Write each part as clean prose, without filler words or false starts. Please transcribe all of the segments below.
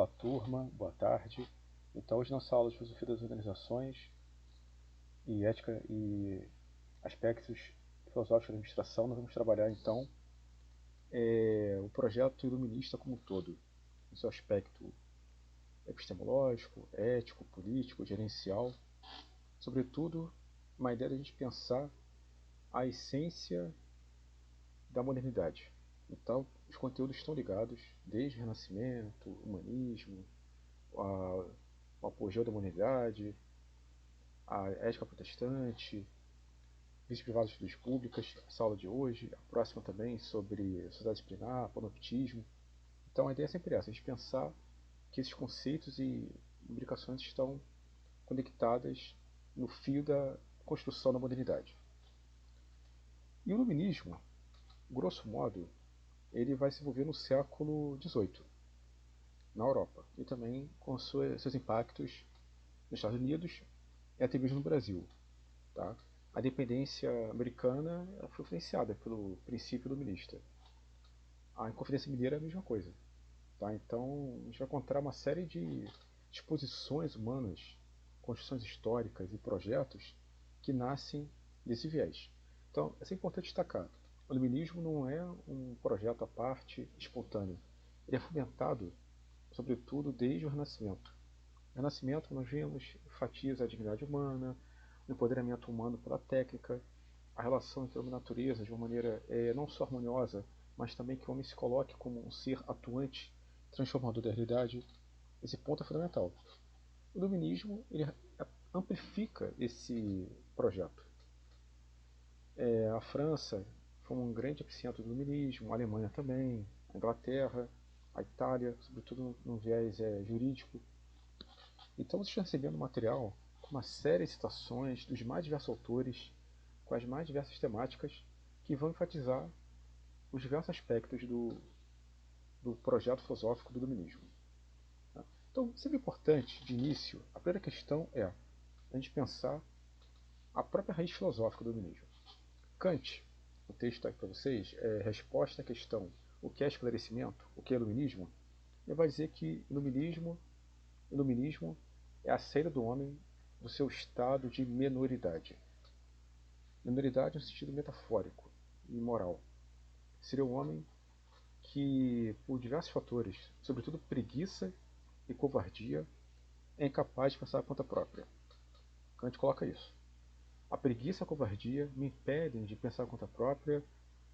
Olá, turma, boa tarde. Então, hoje nossa aula de filosofia das organizações e ética e aspectos filosóficos da administração, nós vamos trabalhar então o projeto iluminista como um todo, no seu aspecto epistemológico, ético, político, gerencial, sobretudo uma ideia de a gente pensar a essência da modernidade. Então, os conteúdos estão ligados desde o Renascimento, humanismo, o apogeu da modernidade, a ética protestante, vícios privados de estudos públicas, essa aula de hoje, a próxima também sobre sociedade disciplinar, panoptismo. Então a ideia é sempre essa, a gente pensar que esses conceitos e implicações estão conectadas no fio da construção da modernidade. E o iluminismo, grosso modo, ele vai se desenvolver no século XVIII, na Europa, e também com seus impactos nos Estados Unidos e até mesmo no Brasil. Tá? A dependência americana foi influenciada pelo princípio iluminista. A Inconfidência Mineira é a mesma coisa. Tá? Então, a gente vai encontrar uma série de disposições humanas, construções históricas e projetos que nascem desse viés. Então, isso é importante destacar. O iluminismo não é um projeto à parte, espontâneo. Ele é fomentado, sobretudo, desde o Renascimento. No Renascimento, nós vemos enfatiza a dignidade humana, o empoderamento humano pela técnica, a relação entre homem e natureza de uma maneira não só harmoniosa, mas também que o homem se coloque como um ser atuante, transformador da realidade. Esse ponto é fundamental. O iluminismo ele amplifica esse projeto. A França foi um grande epicentro do iluminismo, a Alemanha também, a Inglaterra, a Itália, sobretudo no viés jurídico. Então você está recebendo material com uma série de citações dos mais diversos autores, com as mais diversas temáticas, que vão enfatizar os diversos aspectos do projeto filosófico do iluminismo. Tá? Então, sempre importante, de início, a primeira questão é a gente pensar a própria raiz filosófica do iluminismo. Kant, o texto aqui para vocês, é resposta à questão o que é esclarecimento, o que é iluminismo, ele vai dizer que iluminismo é a saída do homem do seu estado de menoridade. Menoridade no sentido metafórico e moral. Seria um homem que, por diversos fatores, sobretudo preguiça e covardia, é incapaz de pensar por conta própria. Kant coloca isso. A preguiça e a covardia me impedem de pensar por conta própria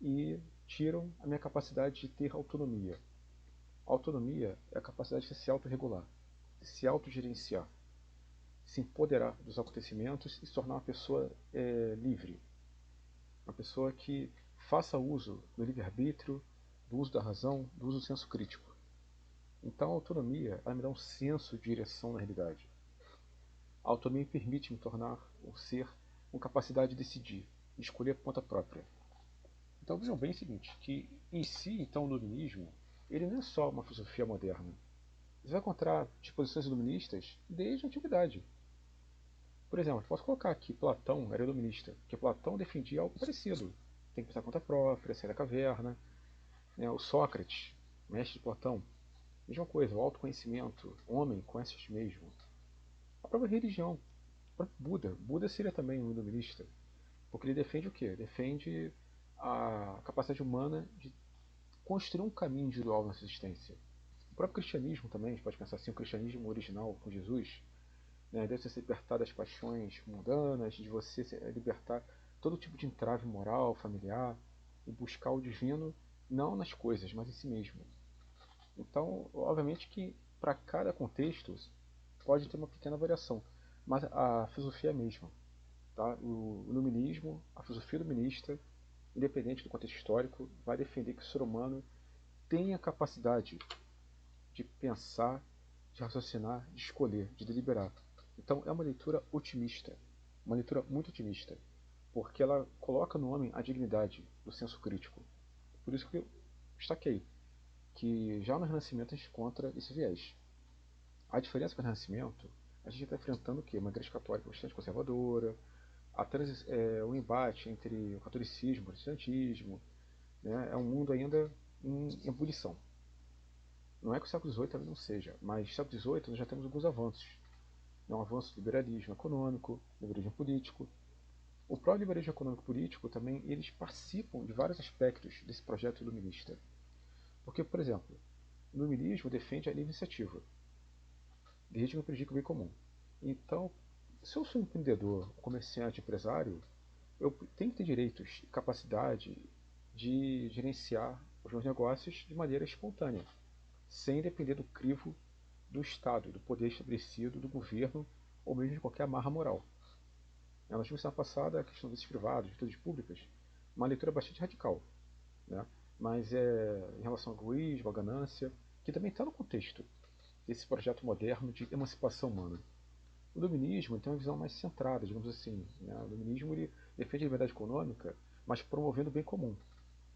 e tiram a minha capacidade de ter autonomia. A autonomia é a capacidade de se autorregular, de se autogerenciar, se empoderar dos acontecimentos e se tornar uma pessoa livre. Uma pessoa que faça uso do livre-arbítrio, do uso da razão, do uso do senso crítico. Então a autonomia ela me dá um senso de direção na realidade. A autonomia permite me tornar um ser com capacidade de decidir, de escolher por conta própria. Então vejam bem o seguinte, que em si, então, o iluminismo, ele não é só uma filosofia moderna. Você vai encontrar disposições iluministas desde a antiguidade. Por exemplo, posso colocar aqui Platão era iluminista, porque Platão defendia algo parecido. Tem que pensar por conta própria, sair da caverna. Né? O Sócrates, mestre de Platão, mesma coisa, o autoconhecimento, homem conhece a si mesmo. A própria religião, o próprio Buda. Buda seria também um iluminista, porque ele defende o quê? Defende a capacidade humana de construir um caminho individual na sua existência. O próprio cristianismo também, a gente pode pensar assim, o cristianismo original com Jesus, né, deve ser libertar das paixões mundanas, de você se libertar todo tipo de entrave moral, familiar, e buscar o divino não nas coisas, mas em si mesmo. Então, obviamente que para cada contexto pode ter uma pequena variação, mas a filosofia é a mesma. Tá? O iluminismo, a filosofia iluminista, independente do contexto histórico, vai defender que o ser humano tem a capacidade de pensar, de raciocinar, de escolher, de deliberar. Então é uma leitura otimista, uma leitura muito otimista, porque ela coloca no homem a dignidade do senso crítico. Por isso que eu destaquei que já no Renascimento a gente encontra esse viés. A diferença com o Renascimento, a gente está enfrentando o quê? Uma igreja católica bastante conservadora, o embate entre o catolicismo e o protestantismo, né? É um mundo ainda em ebulição. Não é que o século XVIII também não seja, mas no século XVIII nós já temos alguns avanços. Um avanço do liberalismo econômico, liberalismo político. O próprio liberalismo econômico político também, eles participam de vários aspectos desse projeto iluminista. Porque, por exemplo, o iluminismo defende a livre iniciativa, desde que não prejudique o bem comum. Então, se eu sou um empreendedor, um comerciante, empresário, eu tenho que ter direitos e capacidade de gerenciar os meus negócios de maneira espontânea, sem depender do crivo do Estado, do poder estabelecido, do governo ou mesmo de qualquer amarra moral. Nós tivemos semana passada a questão dos privados, virtudes públicas, uma leitura bastante radical, né? Mas em relação ao egoísmo, à ganância, que também está no contexto desse projeto moderno de emancipação humana. O dominismo tem uma visão mais centrada, digamos assim. Né? O dominismo ele defende a liberdade econômica, mas promovendo o bem comum,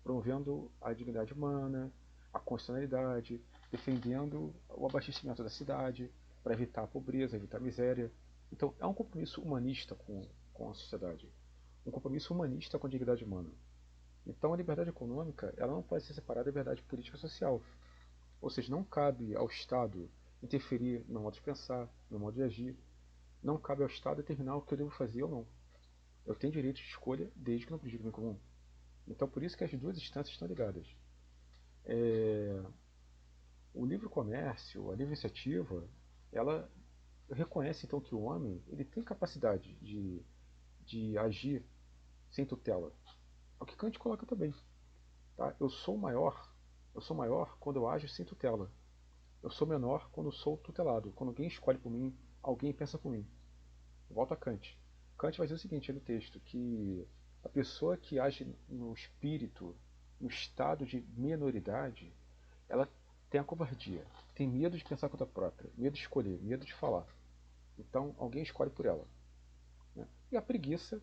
promovendo a dignidade humana, a constitucionalidade, defendendo o abastecimento da cidade para evitar a pobreza, evitar a miséria. Então é um compromisso humanista com a sociedade, um compromisso humanista com a dignidade humana. Então a liberdade econômica ela não pode ser separada da liberdade política e social. Ou seja, não cabe ao Estado interferir no meu modo de pensar, no meu modo de agir. Não cabe ao Estado determinar o que eu devo fazer ou não. Eu tenho direito de escolha desde que não prejudique o bem comum. Então por isso que as duas instâncias estão ligadas. O livre comércio, a livre iniciativa, ela reconhece então que o homem ele tem capacidade de agir sem tutela. É o que Kant coloca também. Tá? Eu sou maior quando eu ajo sem tutela. Eu sou menor quando sou tutelado, quando alguém escolhe por mim, alguém pensa por mim. Volta a Kant. Kant vai dizer o seguinte no texto, que a pessoa que age no espírito, no estado de minoridade, ela tem a covardia, tem medo de pensar por conta própria, medo de escolher, medo de falar. Então alguém escolhe por ela. Né? E a preguiça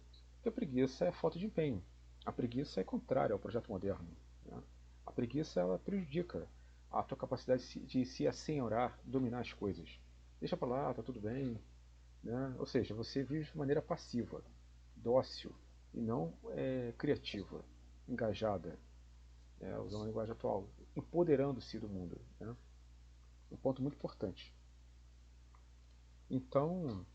é falta de empenho. A preguiça é contrária ao projeto moderno. Né? A preguiça ela prejudica a tua capacidade de se assenhorar, dominar as coisas. Deixa pra lá, tá tudo bem. Né? Ou seja, você vive de maneira passiva, dócil e não criativa, engajada, usando a linguagem atual, empoderando-se do mundo. Né? Um ponto muito importante. Então,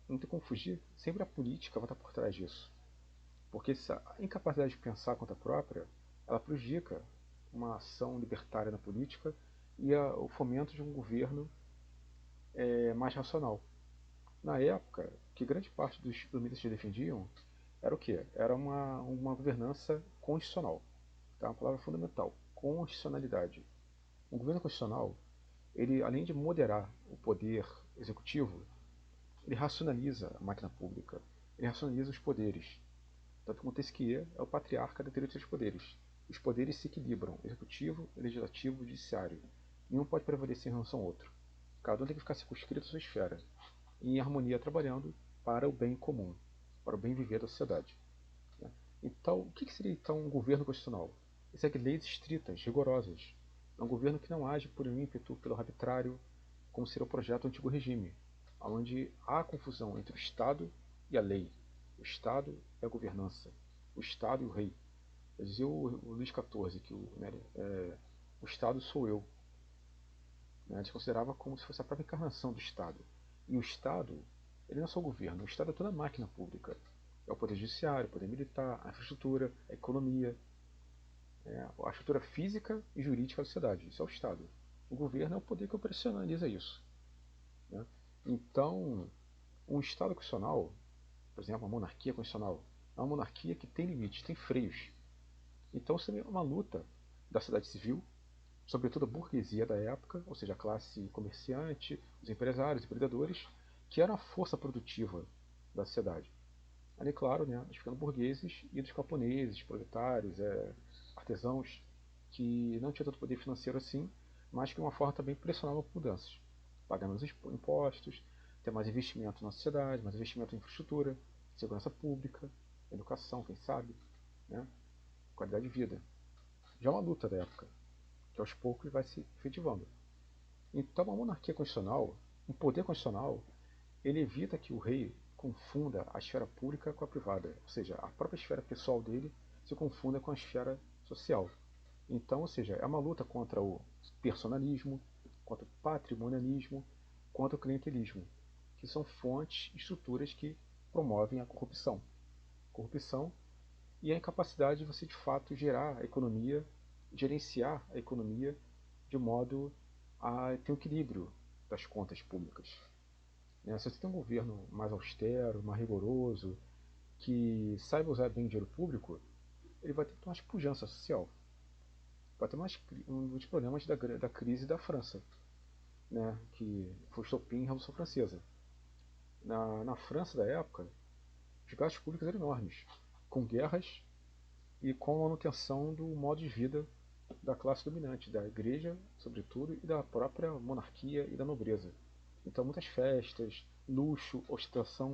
não tem como fugir, sempre a política vai estar por trás disso. Porque essa incapacidade de pensar conta própria, ela prejudica uma ação libertária na política e o fomento de um governo mais racional. Na época, que grande parte dos iluministas defendiam era o quê? Era uma governança constitucional. Tá? Uma palavra fundamental, constitucionalidade. Um governo constitucional, ele, além de moderar o poder executivo, ele racionaliza a máquina pública, ele racionaliza os poderes. Tanto que Montesquieu é o patriarca da teoria dos poderes. Os poderes se equilibram, executivo, legislativo e judiciário. Nenhum pode prevalecer em relação ao outro. Cada um tem que ficar circunscrito à sua esfera, em harmonia trabalhando para o bem comum, para o bem viver da sociedade. Né? Então, o que seria então um governo constitucional? Ele segue leis estritas, rigorosas. É um governo que não age por um ímpeto, pelo arbitrário, como seria o projeto do antigo regime, onde há confusão entre o Estado e a lei. O Estado é a governança, o Estado e o rei. Já dizia o Luís XIV que o Estado sou eu. Né? Eles considerava como se fosse a própria encarnação do Estado. E o Estado, ele não é só o governo, o Estado é toda a máquina pública. É o poder judiciário, o poder militar, a infraestrutura, a economia, a estrutura física e jurídica da sociedade. Isso é o Estado. O governo é o poder que operacionaliza isso. Né? Então, um Estado constitucional, por exemplo, uma monarquia constitucional, é uma monarquia que tem limites, tem freios. Então, seria uma luta da sociedade civil, sobretudo a burguesia da época, ou seja, a classe comerciante, os empresários, os empreendedores, que eram a força produtiva da sociedade. Ali, claro, né, dos pequenos burgueses e dos camponeses, proletários, artesãos, que não tinham tanto poder financeiro assim, mas que de uma forma também pressionavam por mudanças. Pagar menos impostos, ter mais investimento na sociedade, mais investimento em infraestrutura, segurança pública, educação, quem sabe, né, qualidade de vida. Já é uma luta da época, que aos poucos vai se efetivando. Então, uma monarquia constitucional, um poder constitucional, ele evita que o rei confunda a esfera pública com a privada, ou seja, a própria esfera pessoal dele se confunda com a esfera social. Então, ou seja, é uma luta contra o personalismo, contra o patrimonialismo, contra o clientelismo, que são fontes e estruturas que promovem a corrupção. Corrupção e a incapacidade de você, de fato, gerar a economia, gerenciar a economia de modo a ter um equilíbrio das contas públicas. Né? Se você tem um governo mais austero, mais rigoroso, que saiba usar bem o dinheiro público, ele vai ter uma pujança social. Vai ter um dos problemas da crise da França, né? Que foi o estopim da Revolução Francesa. Na França da época, os gastos públicos eram enormes, com guerras e com a manutenção do modo de vida da classe dominante, da igreja, sobretudo, e da própria monarquia e da nobreza. Então, muitas festas, luxo, ostentação,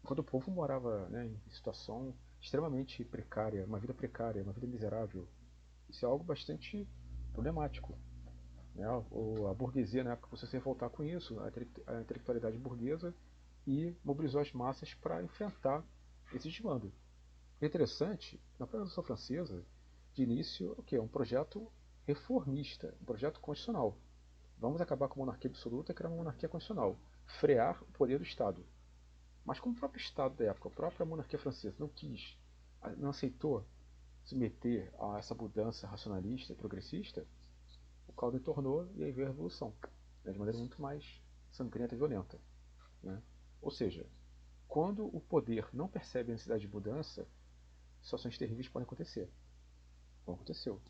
enquanto o povo morava, né, em situação extremamente precária, uma vida precária, uma vida miserável. Isso é algo bastante problemático. Né? A burguesia, na época, começou a se revoltar com isso, a intelectualidade burguesa, e mobilizou as massas para enfrentar esse desmando. O interessante, na Revolução Francesa, de início, o que? Um projeto reformista, um projeto constitucional. Vamos acabar com a monarquia absoluta e criar uma monarquia constitucional. Frear o poder do Estado. Mas como o próprio Estado da época, a própria monarquia francesa não quis, não aceitou se meter a essa mudança racionalista e progressista, o caldo entornou e aí veio a Revolução, né, de maneira muito mais sangrenta e violenta. Né? Ou seja, quando o poder não percebe a necessidade de mudança, situações terríveis podem acontecer. Como aconteceu.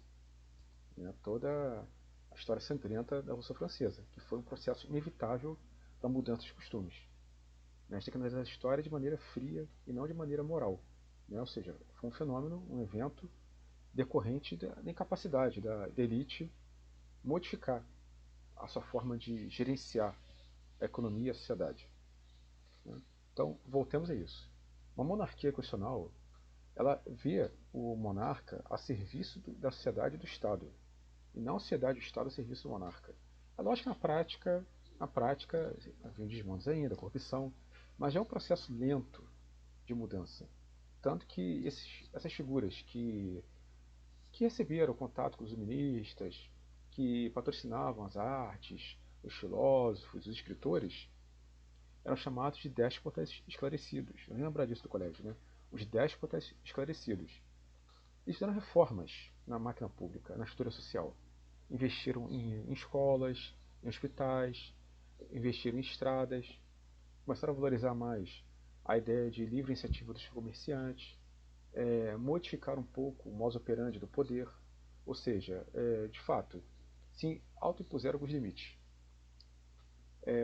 Né? Toda a história sangrenta da Revolução Francesa, que foi um processo inevitável da mudança dos costumes. Né? A gente tem que analisar a história de maneira fria e não de maneira moral. Né? Ou seja, foi um fenômeno, um evento decorrente da incapacidade da elite modificar a sua forma de gerenciar a economia e a sociedade. Né? Então, voltemos a isso. Uma monarquia constitucional, ela vê o monarca a serviço da sociedade e do Estado, e não a sociedade e o Estado a serviço do monarca. É lógico que na prática, havia desmandos ainda, corrupção, mas é um processo lento de mudança. Tanto que essas figuras que receberam contato com os iluministas, que patrocinavam as artes, os filósofos, os escritores, eram chamados de déspotas esclarecidos. Eu nem lembrar disso do colégio, né? Os déspotas esclarecidos. Eles fizeram reformas na máquina pública, na estrutura social. Investiram em escolas, em hospitais, investiram em estradas, começaram a valorizar mais a ideia de livre iniciativa dos comerciantes, modificar um pouco o modus operandi do poder, ou seja, de fato, se autoimpuseram alguns limites.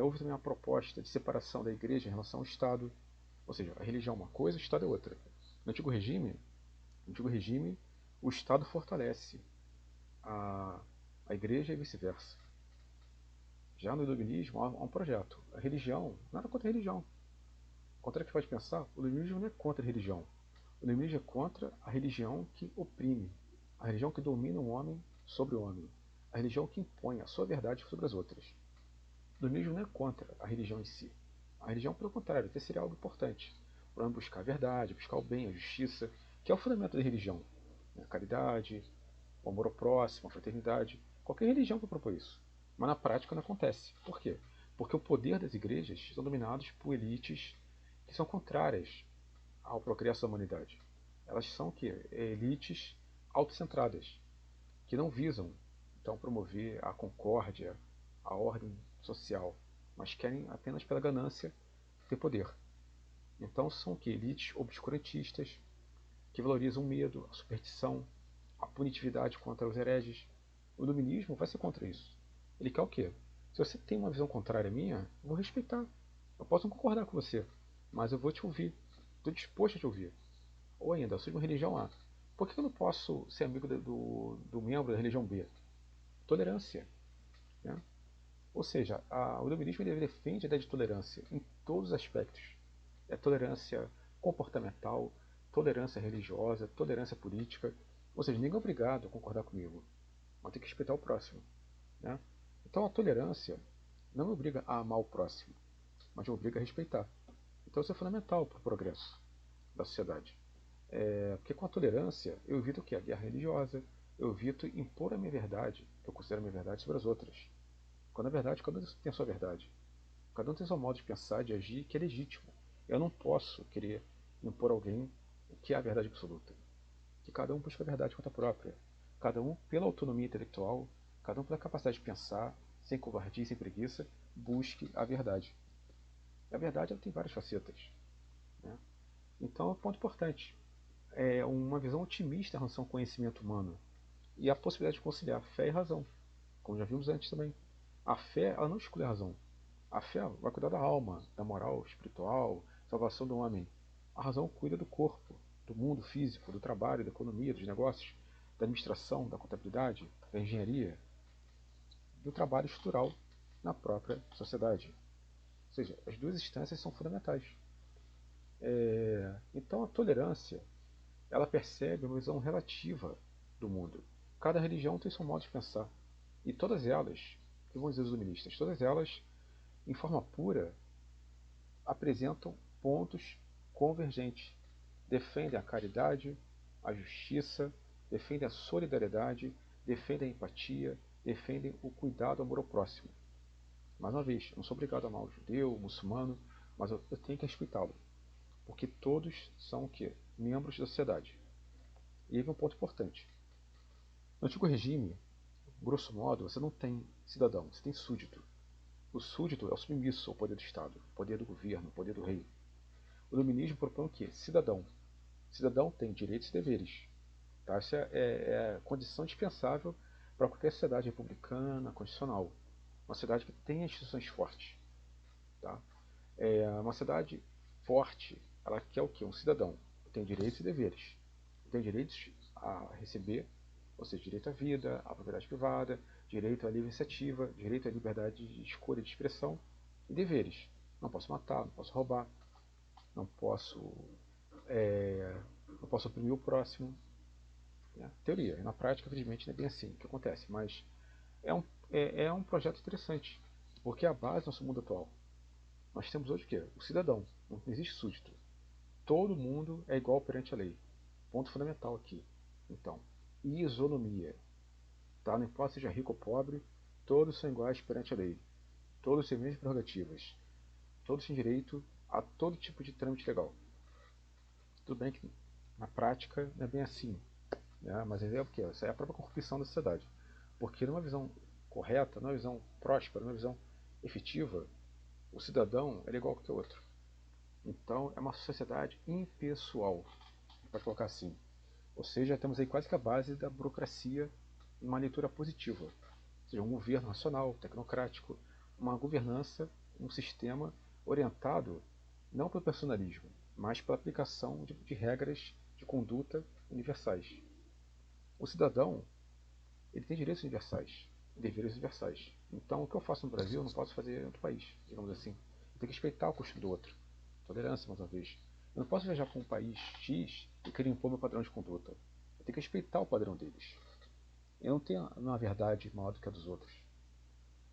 Houve também uma proposta de separação da igreja em relação ao Estado, ou seja, a religião é uma coisa, o Estado é outra. No antigo regime, o Estado fortalece a, a igreja e vice-versa. Já no iluminismo há um projeto. A religião, nada contra a religião. Contra o que pode pensar, o iluminismo não é contra a religião. O iluminismo é contra a religião que oprime, a religião que domina o homem sobre o homem, a religião que impõe a sua verdade sobre as outras. O iluminismo não é contra a religião em si. A religião, pelo contrário, até seria algo importante. Para buscar a verdade, buscar o bem, a justiça, que é o fundamento da religião. A caridade, o amor ao próximo, a fraternidade. Qualquer religião vai propor isso. Mas na prática não acontece. Por quê? Porque o poder das igrejas são dominados por elites que são contrárias ao progresso da humanidade. Elas são que elites autocentradas, que não visam então promover a concórdia, a ordem social, mas querem apenas pela ganância ter poder. Então são que elites obscurantistas que valorizam o medo, a superstição, a punitividade contra os hereges. O iluminismo vai ser contra isso. Ele quer o quê? Se você tem uma visão contrária à minha, eu vou respeitar. Eu posso não concordar com você, mas eu vou te ouvir. Estou disposto a te ouvir. Ou ainda, eu sou de uma religião A. Por que eu não posso ser amigo do membro da religião B? Tolerância. Né? Ou seja, o iluminismo ele defende a ideia de tolerância em todos os aspectos. É tolerância comportamental, tolerância religiosa, tolerância política. Ou seja, ninguém é obrigado a concordar comigo, mas tem que respeitar o próximo. Né? Então a tolerância não me obriga a amar o próximo, mas me obriga a respeitar. Então isso é fundamental para o progresso da sociedade. Porque com a tolerância eu evito o quê? A guerra religiosa, eu evito impor a minha verdade, que eu considero a minha verdade, sobre as outras. Quando na verdade, cada um tem a sua verdade. Cada um tem seu modo de pensar, de agir, que é legítimo. Eu não posso querer impor a alguém o que é a verdade absoluta. Que cada um busca a verdade conta própria. Cada um, pela autonomia intelectual, cada um pela capacidade de pensar, sem covardia e sem preguiça, busque a verdade. E a verdade ela tem várias facetas. Né? Então é um ponto importante. É uma visão otimista em relação ao conhecimento humano e a possibilidade de conciliar fé e razão, como já vimos antes também. A fé ela não exclui a razão. A fé vai cuidar da alma, da moral espiritual, salvação do homem. A razão cuida do corpo, do mundo físico, do trabalho, da economia, dos negócios, da administração, da contabilidade, da engenharia, do trabalho estrutural na própria sociedade. Ou seja, as duas instâncias são fundamentais. Então a tolerância ela percebe uma visão relativa do mundo. Cada religião tem seu modo de pensar. E todas elas, que vão dizer os iluministas, todas elas, em forma pura, apresentam pontos convergentes. Defendem a caridade, a justiça, defendem a solidariedade, defendem a empatia, defendem o cuidado, o amor ao próximo. Mais uma vez, eu não sou obrigado a amar o judeu, o muçulmano, mas eu tenho que respeitá-lo. Porque todos são o quê? Membros da sociedade. E aí vem um ponto importante. No antigo regime, grosso modo, você não tem cidadão, você tem súdito. O súdito é o submisso ao poder do Estado, ao poder do governo, ao poder do rei. O iluminismo propõe o quê? Cidadão. Cidadão tem direitos e deveres. Tá? Essa é a condição dispensável para qualquer sociedade republicana, constitucional. Uma sociedade que tem instituições fortes. Tá? Uma sociedade forte, ela quer o quê? Um cidadão. Tem direitos e deveres. Tem direitos a receber, ou seja, direito à vida, à propriedade privada, direito à livre iniciativa, direito à liberdade de escolha de expressão e deveres. Não posso matar, não posso roubar, não posso, não posso oprimir o próximo. Né? Teoria. E na prática, infelizmente, não é bem assim que acontece, mas é um projeto interessante, porque é a base do nosso mundo atual. Nós temos hoje o quê? O cidadão. Não existe súdito. Todo mundo é igual perante a lei. Ponto fundamental aqui. Então, isonomia. Tá? Não importa seja rico ou pobre, todos são iguais perante a lei. Todos têm as mesmas prerrogativas. Todos têm direito a todo tipo de trâmite legal. Tudo bem que na prática não é bem assim. Né? Mas é o que? Essa é a própria corrupção da sociedade. Porque numa visão correta, numa visão próspera, numa visão efetiva, o cidadão é igual a qualquer outro. Então é uma sociedade impessoal, pode colocar assim. Ou seja, temos aí quase que a base da burocracia em uma leitura positiva. Ou seja, um governo nacional, tecnocrático, uma governança, um sistema orientado não pelo personalismo, mas pela aplicação de regras de conduta universais. O cidadão ele tem direitos universais, deveres universais. Então, o que eu faço no Brasil, eu não posso fazer em outro país, digamos assim. Eu tenho que respeitar o costume do outro. Tolerância, mais uma vez. Eu não posso viajar para um país X e querer impor meu padrão de conduta. Eu tenho que respeitar o padrão deles. Eu não tenho uma verdade maior do que a dos outros.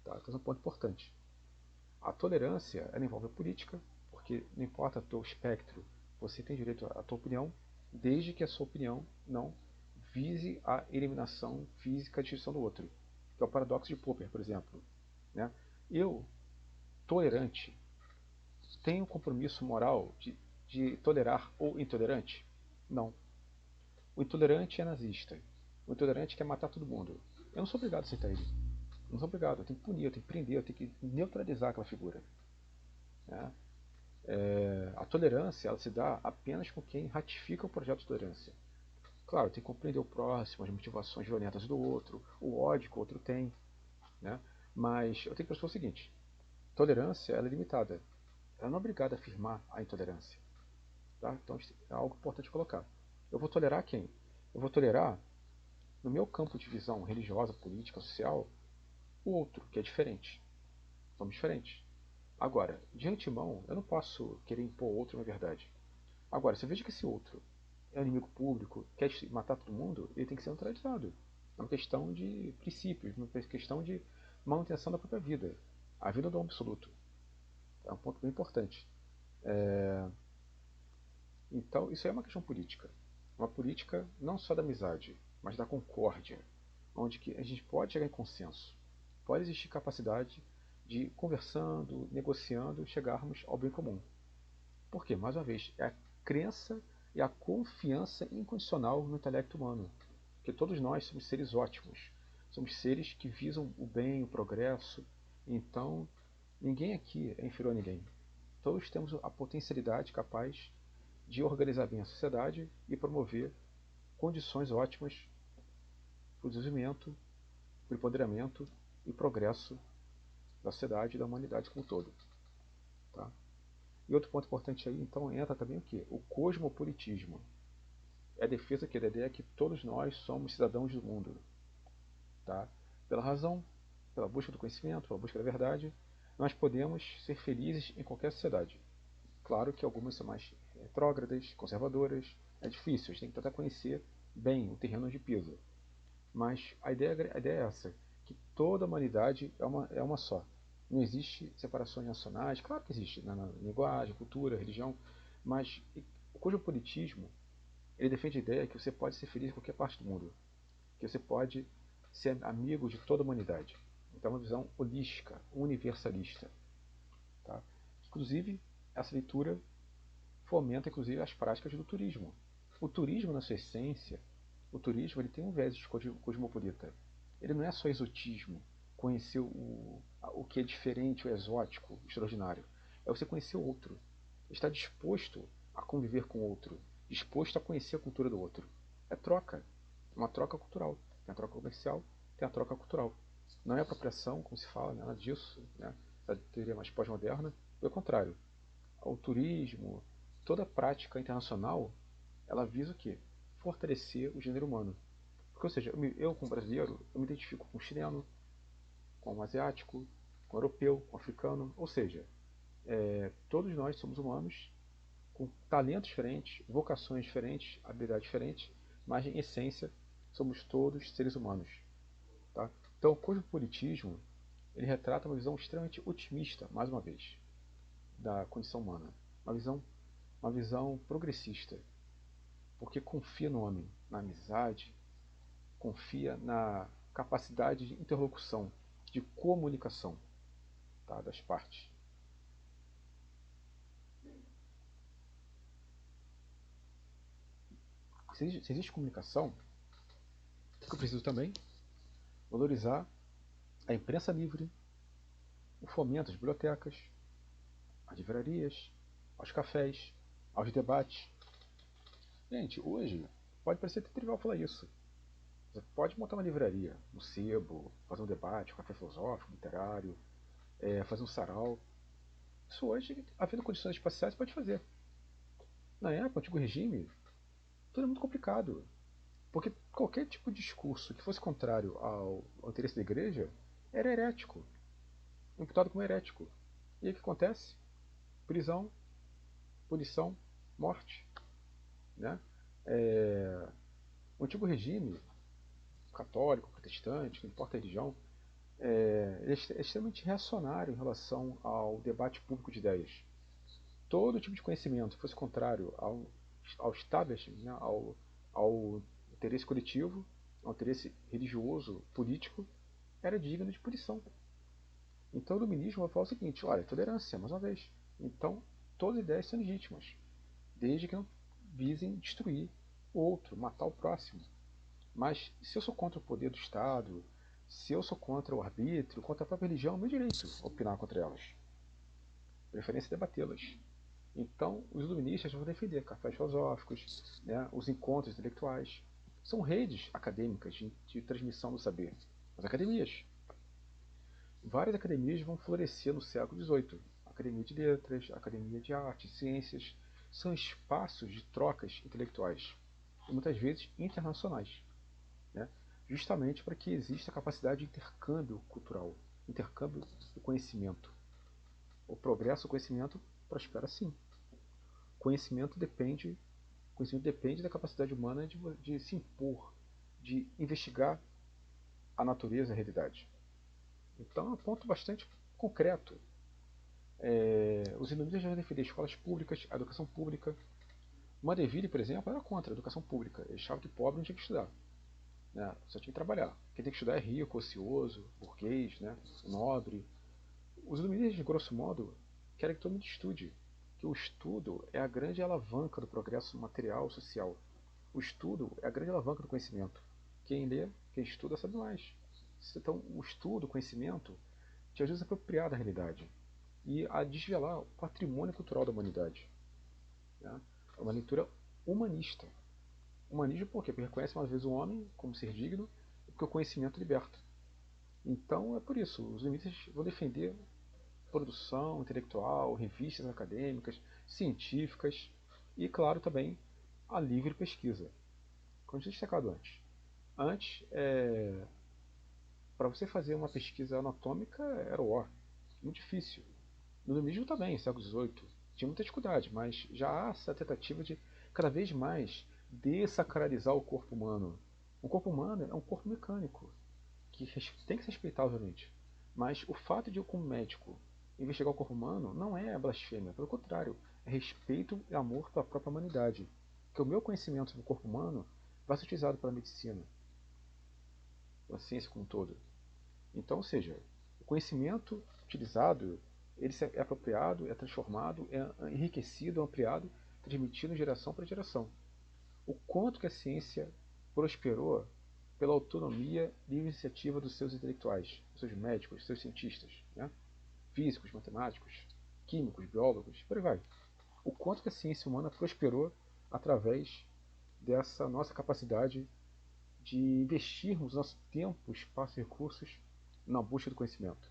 Tá? Então, é um ponto importante. A tolerância, ela envolve a política, porque não importa o teu espectro, você tem direito à tua opinião, desde que a sua opinião não vise a eliminação física, a destruição do outro. Que é o paradoxo de Popper, por exemplo. Né? Eu, tolerante, tenho um compromisso moral de tolerar o intolerante? Não. O intolerante é nazista. O intolerante quer matar todo mundo. Eu não sou obrigado a aceitar ele. Eu não sou obrigado. Eu tenho que punir, eu tenho que prender, eu tenho que neutralizar aquela figura. Né? A tolerância ela se dá apenas com quem ratifica o projeto de tolerância. Claro, tem que compreender o próximo, as motivações violentas do outro, o ódio que o outro tem. Né? Mas eu tenho que pensar o seguinte: tolerância ela é limitada. Ela não é obrigada a afirmar a intolerância. Tá? Então é algo importante colocar. Eu vou tolerar quem? Eu vou tolerar, no meu campo de visão religiosa, política, social, o outro, que é diferente. Somos diferentes. Agora, de antemão, eu não posso querer impor outro uma verdade. Agora, se eu vejo que esse outro é um inimigo público, quer matar todo mundo, ele tem que ser neutralizado. É uma questão de princípios, uma questão de manutenção da própria vida. A vida do absoluto. É um ponto bem importante. Então, isso é uma questão política. Uma política não só da amizade. mas da concórdia, onde que a gente pode chegar em consenso. Pode existir capacidade de, conversando, negociando, chegarmos ao bem comum. Por quê? Mais uma vez, é a crença e a confiança incondicional no intelecto humano. Que todos nós somos seres ótimos. Somos seres que visam o bem, o progresso. Então, ninguém aqui é inferior a ninguém. Todos temos a potencialidade capaz de organizar bem a sociedade e promover condições ótimas para o desenvolvimento, para o empoderamento e progresso da sociedade e da humanidade como um todo. Tá? E outro ponto importante aí, então, entra também o quê? O cosmopolitismo. É a defesa da ideia que todos nós somos cidadãos do mundo. Tá? Pela razão, pela busca do conhecimento, pela busca da verdade, nós podemos ser felizes em qualquer sociedade. Claro que algumas são mais retrógradas, conservadoras, é difícil, a gente tem que tentar conhecer bem o terreno onde pisa. Mas a ideia é essa, que toda a humanidade é uma só. Não existe separações nacionais, claro que existe na linguagem, cultura, religião, mas o cosmopolitismo ele defende a ideia que você pode ser feliz em qualquer parte do mundo, que você pode ser amigo de toda a humanidade. Então é uma visão holística, universalista. Tá? Inclusive, essa leitura fomenta inclusive as práticas do turismo. O turismo, na sua essência, o turismo ele tem um viés cosmopolita. Ele não é só exotismo, conhecer o que é diferente, o exótico, o extraordinário. É você conhecer o outro. Estar disposto a conviver com o outro, disposto a conhecer a cultura do outro. É troca, uma troca cultural. Tem a troca comercial, tem a troca cultural. Não é apropriação, como se fala, nada disso, né? Da teoria mais pós-moderna. Pelo contrário, o turismo, toda prática internacional, ela visa o quê? Fortalecer o gênero humano. Porque, ou seja, eu como brasileiro, eu me identifico com o chileno, com o asiático, com o europeu, com o africano, ou seja, todos nós somos humanos com talentos diferentes, vocações diferentes, habilidades diferentes, mas em essência somos todos seres humanos. Tá? Então o cosmopolitismo ele retrata uma visão extremamente otimista, mais uma vez, da condição humana. Uma visão uma visão progressista, porque confia no homem, na amizade, confia na capacidade de interlocução, de comunicação, tá, das partes. Se existe comunicação, eu preciso também valorizar a imprensa livre, o fomento às bibliotecas, às livrarias, aos cafés, aos debates. Gente, hoje pode parecer até trivial falar isso. Você pode montar uma livraria, um sebo, fazer um debate, um café filosófico, literário, fazer um sarau. Isso hoje, havendo condições espaciais, pode fazer. Na época, o antigo regime, tudo é muito complicado. Porque qualquer tipo de discurso que fosse contrário ao interesse da igreja era herético, imputado como herético. E aí o que acontece? Prisão, punição, morte. Né? O antigo regime, católico, protestante, não importa a religião, ele é extremamente reacionário em relação ao debate público de ideias. Todo tipo de conhecimento que fosse contrário ao establishment, né, ao interesse coletivo, ao interesse religioso, político, era digno de punição. Então o iluminismo vai falar o seguinte, olha, tolerância, mais uma vez. Então, todas as ideias são legítimas, desde que não visem destruir o outro, matar o próximo. Mas se eu sou contra o poder do Estado, se eu sou contra o arbítrio, contra a própria religião, é meu direito a opinar contra elas. Preferência é debatê-las. Então, os iluministas vão defender cafés filosóficos, né, os encontros intelectuais. São redes acadêmicas de transmissão do saber. As academias. Várias academias vão florescer no século XVIII. Academia de Letras, Academia de Artes, Ciências. São espaços de trocas intelectuais. E muitas vezes internacionais. Né? Justamente para que exista a capacidade de intercâmbio cultural, intercâmbio do conhecimento. O progresso do conhecimento prospera sim. Conhecimento depende da capacidade humana de se impor, de investigar a natureza e a realidade. Então é um ponto bastante concreto. Os iluministas já defendiam escolas públicas, a educação pública. Mandeville, por exemplo, era contra a educação pública. Ele achava que pobre não tinha que estudar. né? Só tinha que trabalhar. Quem tem que estudar é rico, ocioso, burguês, né? Nobre. Os iluministas, grosso modo, querem que todo mundo estude, que o estudo é a grande alavanca do progresso material e social. O estudo é a grande alavanca do conhecimento. Quem lê, quem estuda, sabe mais. Então, o estudo, o conhecimento, te ajuda a se apropriar da realidade e a desvelar o patrimônio cultural da humanidade. Né? É uma leitura humanista. Humanismo por quê? Porque reconhece uma vez o homem como ser digno e porque o conhecimento liberta. Então é por isso, os limites vão defender produção intelectual, revistas acadêmicas, científicas e, claro, também a livre pesquisa. Como eu tinha destacado antes. Antes, para você fazer uma pesquisa anatômica era muito difícil. No iluminismo também, século XVIII, tinha muita dificuldade, mas já há essa tentativa de cada vez mais dessacralizar o corpo humano. O corpo humano é um corpo mecânico, que tem que ser respeitado, obviamente. Mas o fato de eu, como médico, investigar o corpo humano não é blasfêmia, pelo contrário, é respeito e amor pela própria humanidade. Que o meu conhecimento sobre o corpo humano vai ser utilizado pela medicina, pela ciência como um todo. Então, ou seja, o conhecimento utilizado, ele é apropriado, é transformado, é enriquecido, ampliado, transmitido de geração para geração. O quanto que a ciência prosperou pela autonomia e iniciativa dos seus intelectuais, dos seus médicos, dos seus cientistas, né? Físicos, matemáticos, químicos, biólogos, por aí vai. O quanto que a ciência humana prosperou através dessa nossa capacidade de investirmos nosso tempo, espaço e recursos na busca do conhecimento.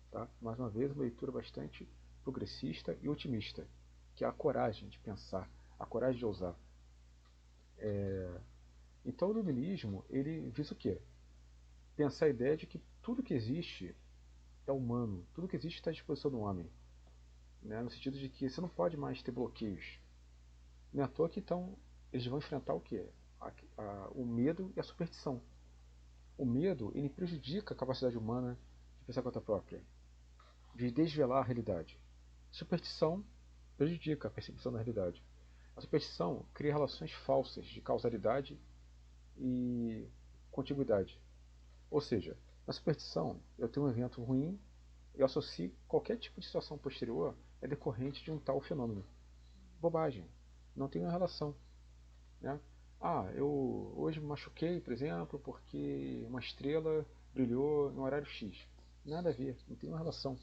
Tá? Mais uma vez, uma leitura bastante progressista e otimista, que é a coragem de pensar, a coragem de ousar. Então o iluminismo, ele visa o quê? Pensar a ideia de que tudo que existe é humano, tudo que existe está à disposição do homem. Né? No sentido de que você não pode mais ter bloqueios. Não é à toa que então eles vão enfrentar o quê? O medo e a superstição. O medo, ele prejudica a capacidade humana de pensar conta própria, de desvelar a realidade. A superstição prejudica a percepção da realidade. A superstição cria relações falsas de causalidade e contiguidade. Ou seja, na superstição, eu tenho um evento ruim e associo qualquer tipo de situação posterior é decorrente de um tal fenômeno. Bobagem. Não tem uma relação. Né? Ah, eu hoje me machuquei, por exemplo, porque uma estrela brilhou no horário X. Nada a ver, não tem uma relação.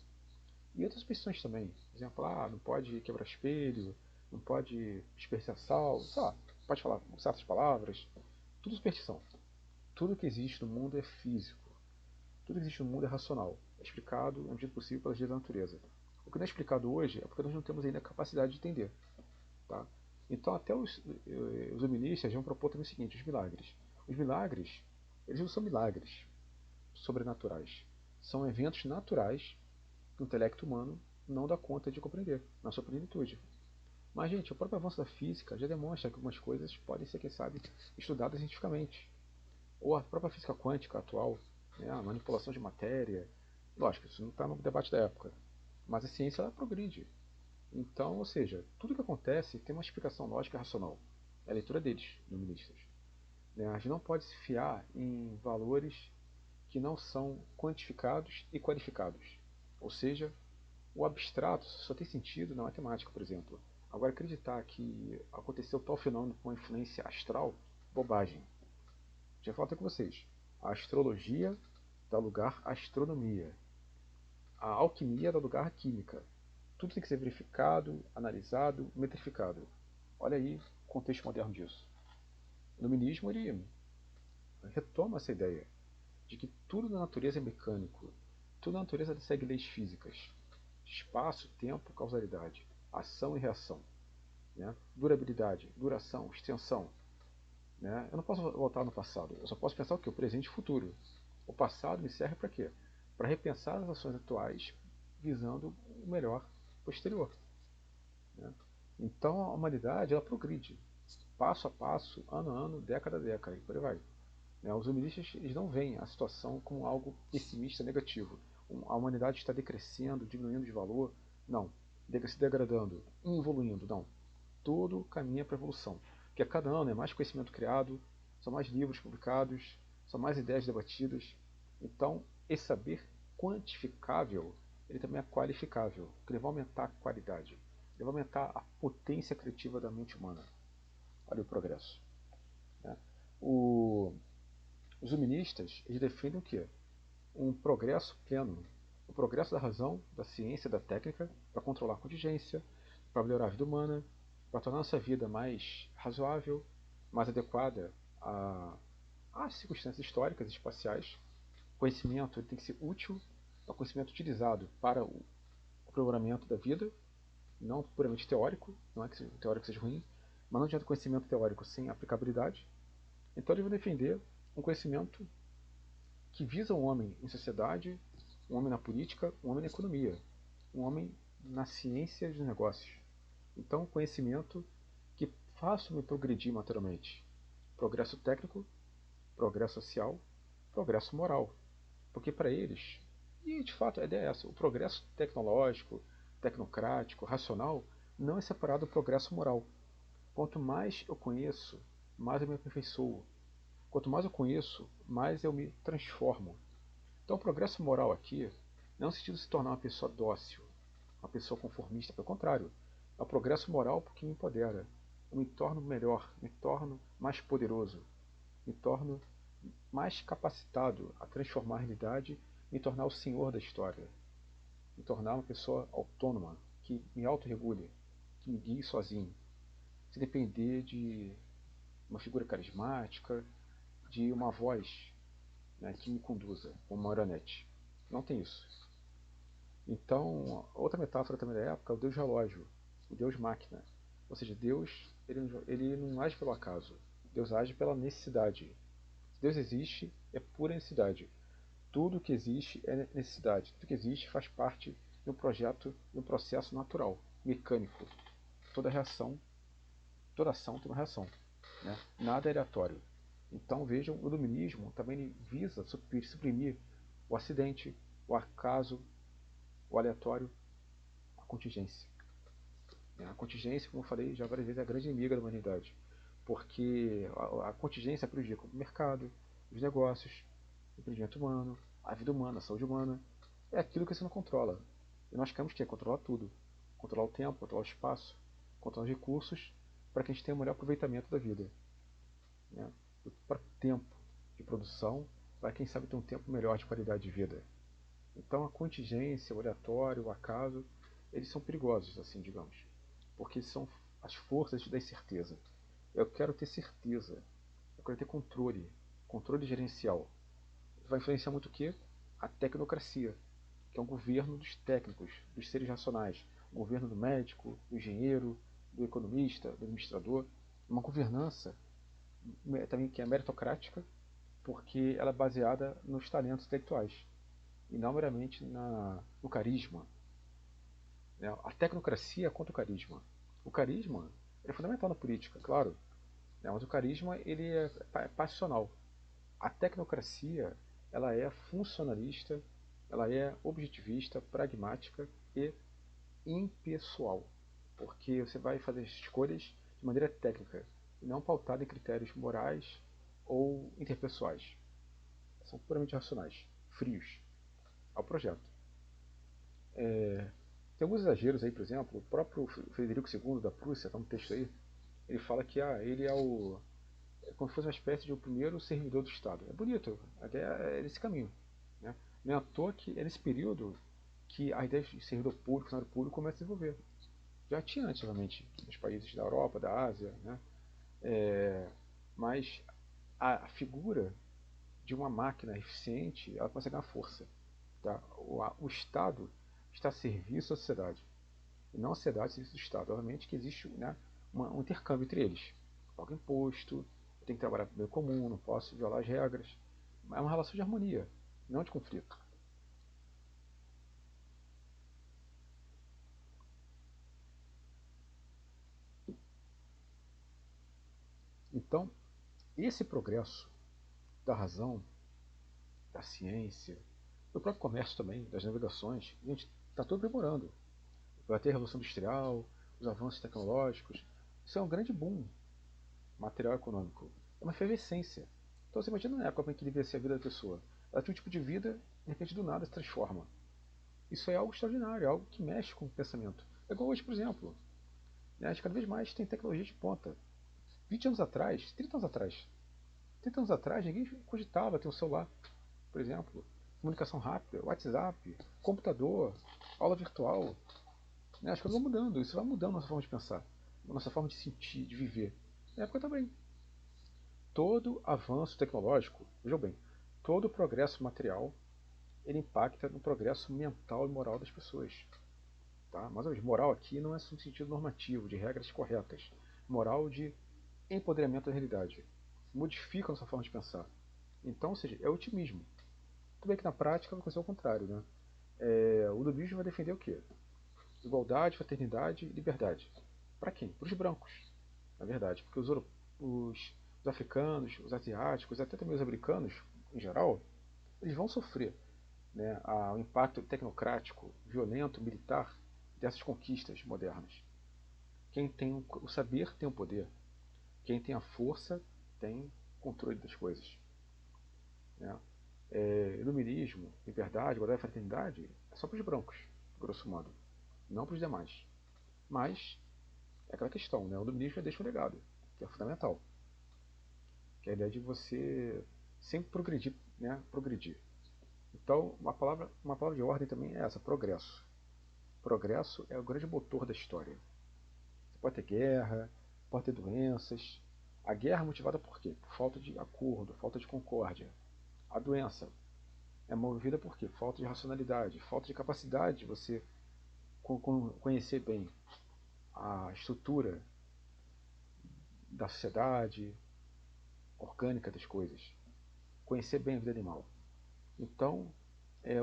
E outras questões também. Por exemplo, não pode quebrar espelho, não pode desperdiçar sal, só, pode falar certas palavras. Tudo superstição. Tudo que existe no mundo é físico. Tudo que existe no mundo é racional. É explicado, na medida do possível, pelas leis da natureza. O que não é explicado hoje é porque nós não temos ainda a capacidade de entender. Tá? Então, até os iluministas vão propor também o seguinte: os milagres. Os milagres, eles não são milagres sobrenaturais. São eventos naturais que o intelecto humano não dá conta de compreender, na sua plenitude. Mas, gente, o próprio avanço da física já demonstra que algumas coisas podem ser, quem sabe, estudadas cientificamente. Ou a própria física quântica atual, né, a manipulação de matéria. Lógico, isso não está no debate da época. Mas a ciência ela progride. Então, ou seja, tudo que acontece tem uma explicação lógica e racional. É a leitura deles, iluministas. Né? A gente não pode se fiar em valores que não são quantificados e qualificados. Ou seja, o abstrato só tem sentido na matemática, por exemplo. Agora, acreditar que aconteceu tal fenômeno com uma influência astral, bobagem. Já falei com vocês. A astrologia dá lugar à astronomia. A alquimia dá lugar à química. Tudo tem que ser verificado, analisado, metrificado. Olha aí o contexto moderno disso. O iluminismo ele retoma essa ideia de que tudo na natureza é mecânico, tudo na natureza segue leis físicas, espaço, tempo, causalidade, ação e reação, né? Durabilidade, duração, extensão. Né? Eu não posso voltar no passado, eu só posso pensar o que? O presente e o futuro. O passado me serve para quê? Para repensar as ações atuais visando o melhor posterior. Né? Então a humanidade ela progride, passo a passo, ano a ano, década a década, e por aí vai. Né? Os humanistas eles não veem a situação como algo pessimista, negativo. A humanidade está decrescendo, diminuindo de valor. Não. Se degradando, evoluindo. Não. Tudo caminha para a evolução. Porque a cada ano é mais conhecimento criado, são mais livros publicados, são mais ideias debatidas. Então, esse saber quantificável, ele também é qualificável, porque ele vai aumentar a qualidade, ele vai aumentar a potência criativa da mente humana. Olha o progresso. Né? Os iluministas, eles defendem o quê? Um progresso pleno, o progresso da razão, da ciência, da técnica, para controlar a contingência, para melhorar a vida humana, para tornar a nossa vida mais razoável, mais adequada às circunstâncias históricas e espaciais. O conhecimento ele tem que ser útil, é um conhecimento utilizado para o aprimoramento da vida, não puramente teórico, não é que o teórico seja ruim, mas não adianta conhecimento teórico sem aplicabilidade. Então eles vão defender um conhecimento que visa um homem em sociedade, um homem na política, um homem na economia, um homem na ciência dos negócios. Então, conhecimento que faça o homem progredir materialmente. Progresso técnico, progresso social, progresso moral. Porque para eles, e de fato a ideia é essa, o progresso tecnológico, tecnocrático, racional, não é separado do progresso moral. Quanto mais eu conheço, mais eu me aperfeiçoo. Quanto mais eu conheço, mais eu me transformo. Então, o progresso moral aqui não é no sentido de se tornar uma pessoa dócil, uma pessoa conformista, pelo contrário. É o progresso moral porque me empodera. Eu me torno melhor, me torno mais poderoso, me torno mais capacitado a transformar a realidade, me tornar o senhor da história, me tornar uma pessoa autônoma, que me autorregule, que me guie sozinho, sem depender de uma figura carismática, de uma voz, né, que me conduza, como uma marionete. Não tem isso. Então, outra metáfora também da época é o Deus relógio, o Deus máquina. Ou seja, Deus ele não age pelo acaso, Deus age pela necessidade. Se Deus existe, é pura necessidade. Tudo que existe é necessidade. Tudo que existe faz parte de um projeto, de um processo natural, mecânico. Toda reação, toda ação tem uma reação. Né? Nada é aleatório. Então vejam, o iluminismo também visa suprimir o acidente, o acaso, o aleatório, a contingência. A contingência, como eu falei já várias vezes, é a grande inimiga da humanidade. Porque a contingência prejudica o mercado, os negócios, o empreendimento humano, a vida humana, a saúde humana. É aquilo que você não controla. E nós queremos ter, controlar tudo. Controlar o tempo, controlar o espaço, controlar os recursos, para que a gente tenha o melhor aproveitamento da vida. Né? Para tempo de produção, para quem sabe ter um tempo melhor de qualidade de vida. Então a contingência, o aleatório, o acaso, eles são perigosos, assim, digamos. Porque são as forças da incerteza. Eu quero ter certeza. Eu quero ter controle. Controle gerencial. Vai influenciar muito o quê? A tecnocracia, que é um governo dos técnicos, dos seres racionais. O governo do médico, do engenheiro, do economista, do administrador. Uma governança também que é meritocrática, porque ela é baseada nos talentos intelectuais e não meramente no carisma. Né? A tecnocracia é contra o carisma. O carisma é fundamental na política, claro, né? Mas o carisma ele é passional. A tecnocracia ela é funcionalista, ela é objetivista, pragmática e impessoal, porque você vai fazer escolhas de maneira técnica e não pautada em critérios morais ou interpessoais. São puramente racionais, frios ao projeto. Tem alguns exageros aí, por exemplo, o próprio Frederico II da Prússia, está um texto aí, ele fala que ele é como se fosse uma espécie de o primeiro servidor do Estado. É bonito, até é nesse caminho. Né? Não é à toa que é nesse período que a ideia de servidor público, funcionário público, começa a desenvolver. Já tinha antes, obviamente, nos países da Europa, da Ásia, né? Mas a figura de uma máquina eficiente, ela começa a ganhar força. Tá? O Estado está a serviço da sociedade. E não a sociedade a serviço do Estado. Obviamente que existe, né, um intercâmbio entre eles. Eu pago imposto, eu tenho que trabalhar para o meio comum, não posso violar as regras. É uma relação de harmonia, não de conflito. Então, esse progresso da razão, da ciência, do próprio comércio também, das navegações, a gente está tudo aprimorando. Vai ter a Revolução Industrial, os avanços tecnológicos. Isso é um grande boom material econômico. É uma efervescência. Então você imagina na época em que devia ser a vida da pessoa. Ela tinha um tipo de vida, de repente do nada se transforma. Isso é algo extraordinário, é algo que mexe com o pensamento. É igual hoje, por exemplo. Né? Cada vez mais tem tecnologia de ponta. 20 anos atrás, 30 anos atrás, ninguém cogitava ter um celular, por exemplo. Comunicação rápida, WhatsApp, computador, aula virtual. Né? As coisas vão mudando, isso vai mudando a nossa forma de pensar, a nossa forma de sentir, de viver. Na época também. Todo avanço tecnológico, vejam bem, todo progresso material, ele impacta no progresso mental e moral das pessoas. Tá? Mas moral aqui não é no sentido normativo, de regras corretas. Moral de empoderamento da realidade. Modifica a nossa forma de pensar. Então, ou seja, é otimismo. Tudo bem que na prática vai acontecer o contrário. Né? O luddismo vai defender o quê? Igualdade, fraternidade e liberdade. Para quem? Para os brancos, na verdade. Porque os africanos, os asiáticos, até também os americanos, em geral, eles vão sofrer, né, o impacto tecnocrático, violento, militar dessas conquistas modernas. Quem tem o saber tem o poder. Quem tem a força tem controle das coisas. Né? Iluminismo, liberdade, igualdade e fraternidade é só para os brancos, grosso modo, não para os demais. Mas é aquela questão, né? O iluminismo já deixa um legado, que é fundamental, que é a ideia de você sempre progredir, né? Progredir. Então, uma palavra de ordem também é essa, progresso. Progresso é o grande motor da história. Você pode ter guerra, pode ter doenças. A guerra é motivada por quê? Por falta de acordo, falta de concórdia. A doença é movida por quê? Falta de racionalidade, falta de capacidade de você conhecer bem a estrutura da sociedade orgânica das coisas, conhecer bem a vida animal. Então,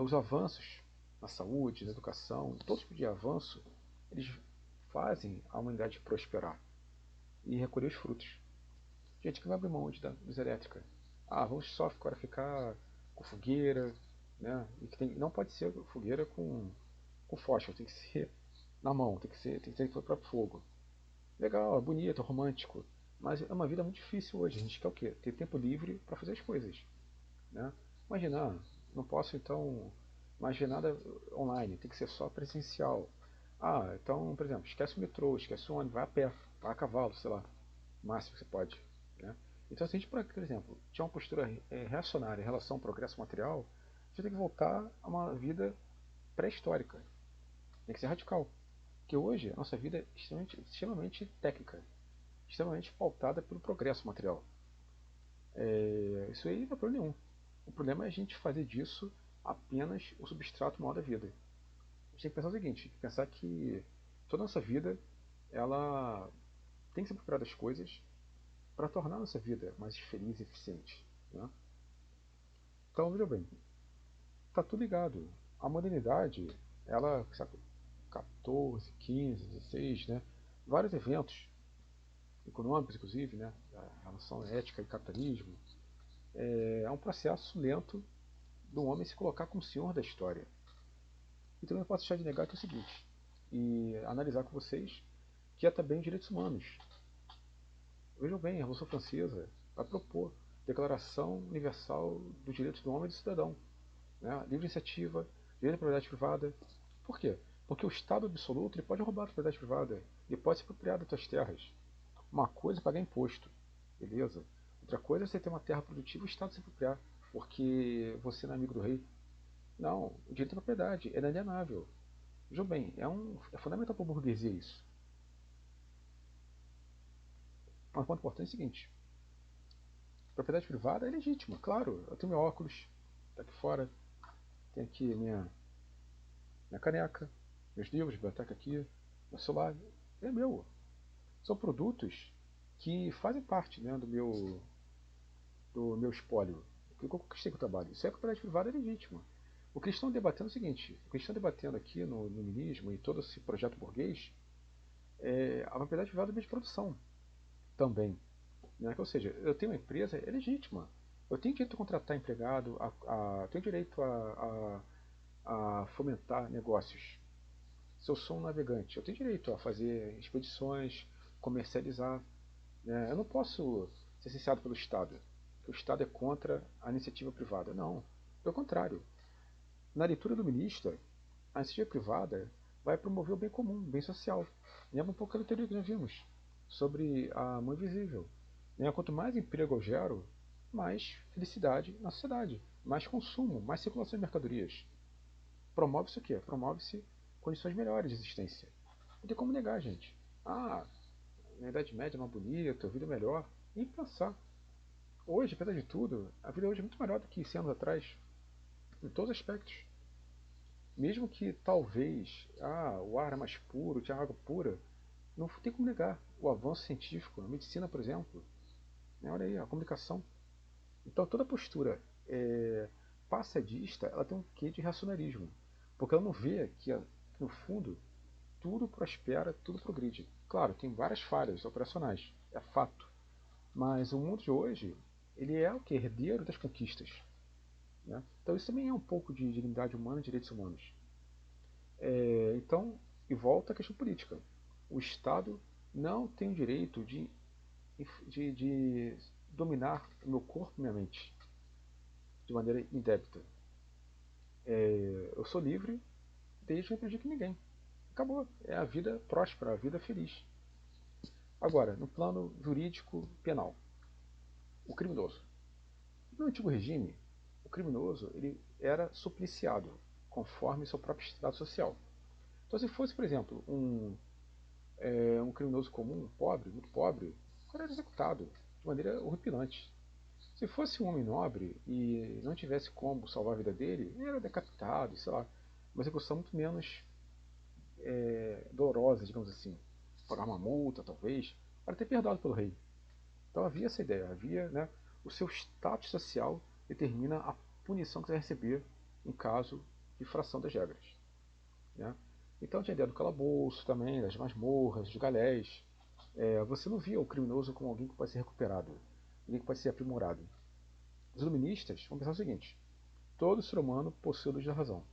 os avanços na saúde, na educação, todo tipo de avanço, eles fazem a humanidade prosperar e recolher os frutos. Gente que vai abrir mão da luz elétrica. Ah, vamos só agora ficar com fogueira, né? E que não pode ser fogueira com fósforo, tem que ser na mão, tem que ser para o próprio fogo. Legal, é bonito, é romântico, mas é uma vida muito difícil hoje. A gente quer o quê? Ter tempo livre para fazer as coisas. Né? Imagina, não posso então mais ver nada online, tem que ser só presencial. Ah, então, por exemplo, esquece o metrô, esquece o ônibus, vai a pé, vai a cavalo, sei lá, o máximo que você pode. Né? Então, se a gente, por exemplo, tiver uma postura reacionária em relação ao progresso material, a gente tem que voltar a uma vida pré-histórica. Tem que ser radical. Porque hoje a nossa vida é extremamente técnica, extremamente pautada pelo progresso material. Isso aí não é problema nenhum. O problema é a gente fazer disso apenas o substrato maior da vida. A gente tem que pensar o seguinte, tem que pensar que toda a nossa vida ela tem que ser procurada das coisas para tornar a nossa vida mais feliz e eficiente. Né? Então, veja bem, está tudo ligado. A modernidade, ela, sabe, 14, 15, 16, né? Vários eventos econômicos, inclusive, né? A relação ética e capitalismo, é um processo lento do homem se colocar como senhor da história. E também não posso deixar de negar que é o seguinte, e analisar com vocês, que é também direitos humanos. Vejam bem, a Revolução Francesa vai propor Declaração Universal dos Direitos do Homem e do Cidadão. Né? Livre iniciativa, direito à propriedade privada. Por quê? Porque o Estado absoluto ele pode roubar a propriedade privada, ele pode se apropriar das suas terras. Uma coisa é pagar imposto, beleza? Outra coisa é você ter uma terra produtiva e o Estado se apropriar, porque você não é amigo do rei. Não, o direito à propriedade é inalienável. Vejam bem, é fundamental para a burguesia isso. Um ponto importante é o seguinte: propriedade privada é legítima, claro. Eu tenho meu óculos, tá aqui fora, tenho aqui minha caneca, meus livros, biblioteca aqui, meu celular, é meu. São produtos que fazem parte, né, do meu espólio, que eu conquistei com o trabalho. Isso é propriedade privada é legítima. O que eles estão debatendo é o seguinte: o que eles estão debatendo aqui no minismo e todo esse projeto burguês é a propriedade privada do meio de produção também. Né? Ou seja, eu tenho uma empresa, é legítima. Eu tenho direito a contratar empregado, tenho direito a fomentar negócios. Se eu sou um navegante, eu tenho direito a fazer expedições, comercializar. Né? Eu não posso ser cerceado pelo Estado. que o Estado é contra a iniciativa privada. Não, pelo contrário. Na leitura iluminista, a iniciativa privada vai promover o bem comum, o bem social. Lembra um pouco aquela teoria que nós vimos sobre a mão invisível. Quanto mais emprego eu gero, mais felicidade na sociedade, mais consumo, mais circulação de mercadorias. Promove-se o quê? Promove-se condições melhores de existência. Não tem como negar, gente. Na Idade Média é mais bonita, a vida é melhor. Nem pensar. Hoje, apesar de tudo, a vida hoje é muito melhor do que 100 anos atrás, em todos os aspectos. Mesmo que talvez o ar é mais puro, tinha água pura, não tem como negar o avanço científico, a medicina, por exemplo. Olha aí, a comunicação. Então toda postura passadista, ela tem um quê de racionalismo. Porque ela não vê que no fundo tudo prospera, tudo progride. Claro, tem várias falhas operacionais, é fato. Mas o mundo de hoje, ele é o que? Herdeiro das conquistas. Né? Então isso também é um pouco de dignidade humana e direitos humanos. Então, e volta à questão política. O Estado não tem o direito de dominar o meu corpo e minha mente de maneira indébita. Eu sou livre desde que não prejudique ninguém. Acabou. É a vida próspera, a vida feliz. Agora, no plano jurídico penal, o criminoso. No antigo regime, o criminoso ele era supliciado conforme seu próprio estado social. Então, se fosse, por exemplo, um criminoso comum, pobre, muito pobre, o cara era executado de maneira horripilante. Se fosse um homem nobre e não tivesse como salvar a vida dele, ele era decapitado, sei lá. Uma execução muito menos dolorosa, digamos assim. Pagar uma multa, talvez, para ter perdoado pelo rei. Então havia essa ideia, havia, né, o seu status social determina a punição que você vai receber em caso de infração das regras. Né? Então tinha a ideia do calabouço também, das masmorras, dos galés. Você não via o criminoso como alguém que pode ser recuperado, alguém que pode ser aprimorado. Os iluministas vão pensar o seguinte: todo ser humano possui a luz da razão.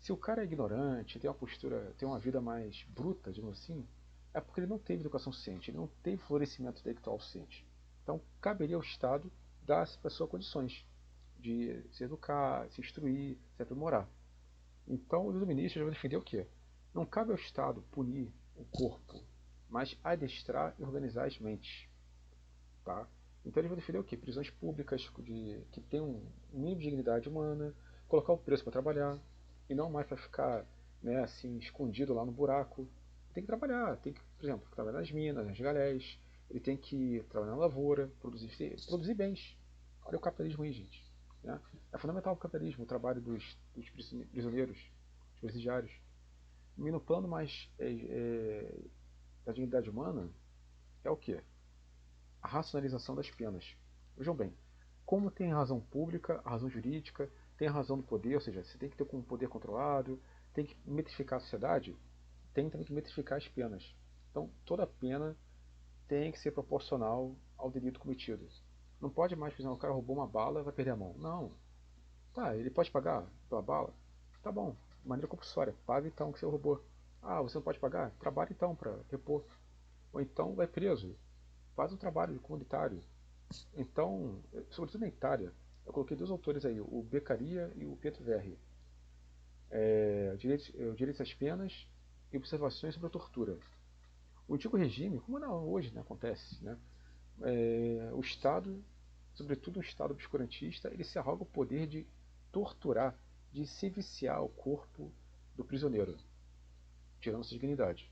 Se o cara é ignorante, tem uma postura, tem uma vida mais bruta, digamos assim, é porque ele não teve educação suficiente, ele não teve florescimento intelectual suficiente. Então, caberia ao Estado dar a essa pessoa condições de se educar, se instruir, se aprimorar. Então, os iluministas vão defender o quê? Não cabe ao Estado punir o corpo, mas adestrar e organizar as mentes. Tá? Então eles vão defender o quê? Prisões públicas que tenham um mínimo de dignidade humana, colocar o preço para trabalhar, e não mais para ficar, né, assim, escondido lá no buraco. Tem que trabalhar, tem que, por exemplo, trabalhar nas minas, nas galés, ele tem que trabalhar na lavoura, produzir bens. Olha o capitalismo aí, gente. Né? É fundamental o capitalismo, o trabalho dos prisioneiros, dos presidiários. E no plano mais da dignidade humana, é o quê? A racionalização das penas. Vejam bem, como tem a razão pública, a razão jurídica, tem a razão do poder, ou seja, você tem que ter um poder controlado, tem que metrificar a sociedade, tem também que metrificar as penas. Então, toda pena tem que ser proporcional ao delito cometido. Não pode mais, por exemplo, o cara roubou uma bala, vai perder a mão. Não. Tá, ele pode pagar pela bala? Tá bom, de maneira compulsória. Paga então o que você roubou. Você não pode pagar? Trabalha então para repor. Ou então vai preso. Faz um trabalho comunitário. Então, sobretudo na Itália, eu coloquei dois autores aí, o Beccaria e o Pietro Verri. Direitos às penas e observações sobre a tortura. O antigo regime, como não, hoje né, acontece, né, o Estado, sobretudo o Estado obscurantista, ele se arroga o poder de torturar, de se viciar o corpo do prisioneiro, tirando sua dignidade.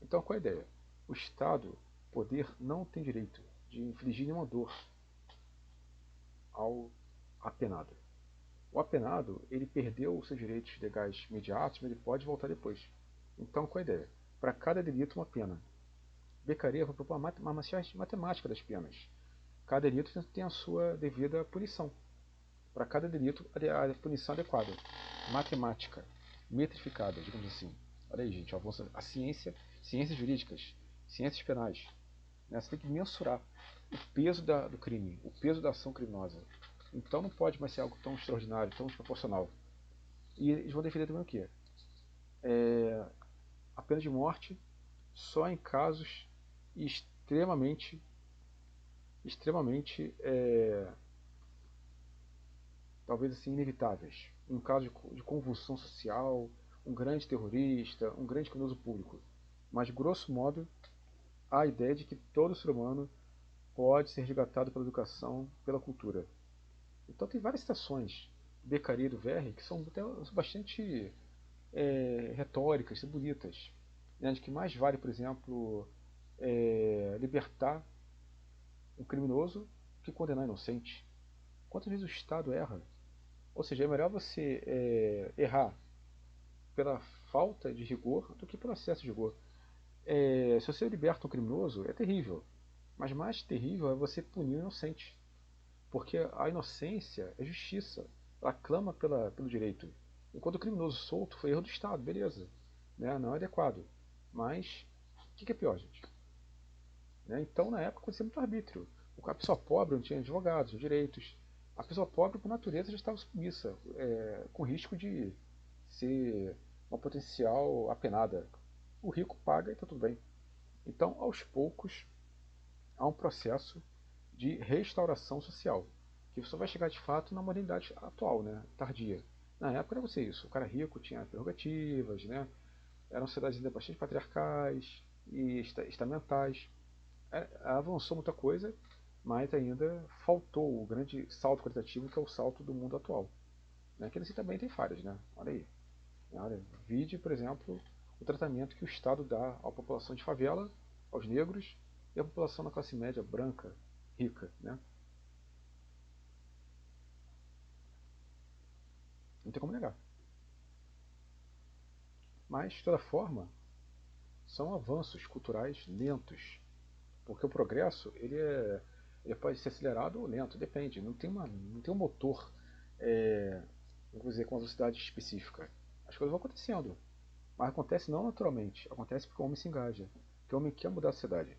Então, qual é a ideia? O Estado, poder, não tem direito de infligir nenhuma dor ao apenado. O apenado, ele perdeu os seus direitos legais imediatos, mas ele pode voltar depois. Então, qual a ideia? Para cada delito, uma pena. Beccaria vai propor uma matemática das penas. Cada delito tem a sua devida punição. Para cada delito, a punição adequada. Matemática. Metrificada, digamos assim. Olha aí, gente, avança a ciência, ciências jurídicas, ciências penais. Né? Você tem que mensurar o peso do crime, o peso da ação criminosa. Então não pode mais ser algo tão extraordinário, tão desproporcional. E eles vão defender também o quê? A pena de morte só em casos extremamente extremamente, talvez assim, inevitáveis. Um caso de convulsão social, um grande terrorista, um grande criminoso público. Mas, grosso modo, há a ideia de que todo ser humano pode ser resgatado pela educação, pela cultura. Então tem várias citações do Beccaria e do Verri que são até bastante retóricas e bonitas, né, de que mais vale, por exemplo, libertar um criminoso que condenar um inocente. Quantas vezes o Estado erra? Ou seja, é melhor você errar pela falta de rigor do que pelo excesso de rigor. Se você liberta um criminoso, é terrível. Mas mais terrível é você punir o inocente. Porque a inocência é justiça. Ela clama pelo direito. Enquanto o criminoso solto foi erro do Estado, beleza. Né? Não é adequado. Mas o que é pior, gente? Né? Então, na época, acontecia muito arbítrio. A pessoa pobre não tinha advogados, direitos. A pessoa pobre, por natureza, já estava submissa, com risco de ser uma potencial apenada. O rico paga e está tudo bem. Então, aos poucos, há um processo de restauração social, que só vai chegar de fato na modernidade atual, né, tardia. Na época era você isso, o cara rico tinha prerrogativas, né, eram cidades ainda bastante patriarcais e estamentais. Avançou muita coisa, mas ainda faltou o grande salto qualitativo que é o salto do mundo atual. Né, que ele também tem falhas, né? Olha aí. Olha, vide, por exemplo, o tratamento que o Estado dá à população de favela, aos negros e à população da classe média branca, rica. Né? Não tem como negar. Mas, de toda forma, são avanços culturais lentos. Porque o progresso ele pode ser acelerado ou lento, depende. Não tem um motor, vamos dizer, com uma velocidade específica. As coisas vão acontecendo. Mas acontece não naturalmente, acontece porque o homem se engaja, porque o homem quer mudar a sociedade.